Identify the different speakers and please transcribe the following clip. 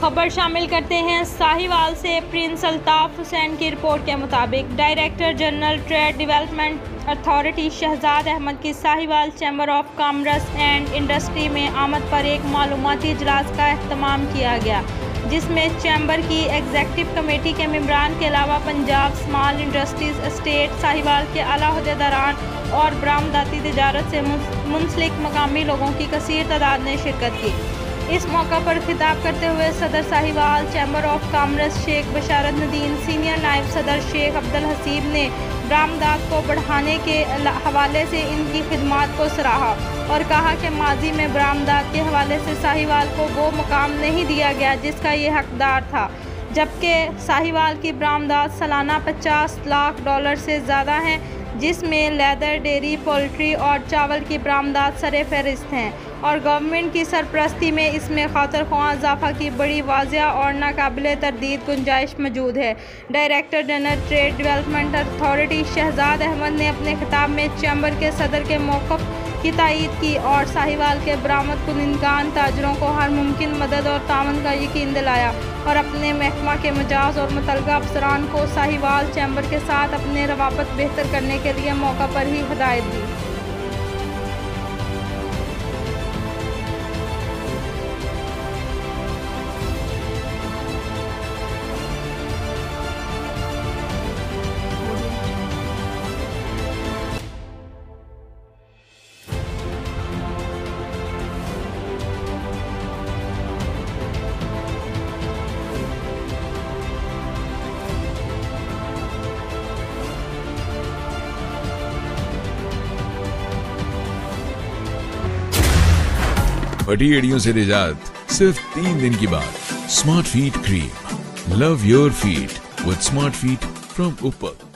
Speaker 1: खबर शामिल करते हैं साहिवाल से। प्रिंस अल्ताफ हुसैन की रिपोर्ट के मुताबिक director general trade development authority Shahzad Ahmed की Sahiwal chamber of commerce and industry में आमद पर एक मालूमाती इजलास का एहतमाम किया गया, जिसमें चैम्बर की एग्जीक्यूटिव कमेटी के मेंबरान के अलावा Punjab small industries estate Sahiwal के आला अहदेदारान और बरामदाती तिजारत से मुंसलिक मकामी लोगों की कसीर तादाद ने शिरकत की। इस मौका पर खिताब करते हुए सदर Sahiwal chamber of commerce Sheikh Basharat Nadeem, senior नायब सदर शेख अब्दुल हसीब ने बरामदात को बढ़ाने के हवाले से इनकी खिदमात को सराहा और कहा कि माजी में बरामदात के हवाले से साहिवाल को वो मुकाम नहीं दिया गया जिसका ये हकदार था, जबकि साहिवाल की बरामदात सालाना $50 लाख से ज़्यादा हैं, जिसमें लेदर, डेयरी, पोल्ट्री और चावल की बरामदात सरे फहरिस्त हैं और गवर्नमेंट की सरपरस्ती में इसमें खातर ख्वाह इजाफा की बड़ी वाज़िया और नाकाबिले तरदीद गुंजाइश मौजूद है। Director general trade development authority Shahzad Ahmad ने अपने खिताब में चैम्बर के सदर के मौक़िफ़ की तायीद की और साहिवाल के बरामद कुनिंदगान ताजरों को हर मुमकिन मदद और तावन का यकीन दिलाया और अपने महकमा के मजाज और मुतलका अफसरान को साहिवाल चैम्बर के साथ अपने रवाबत बेहतर करने के लिए मौका पर ही हिदायत दी।
Speaker 2: फटी एड़ियों से निजात सिर्फ 3 दिन की बात। Smart feet cream, love your feet with smart feet from ऊपर।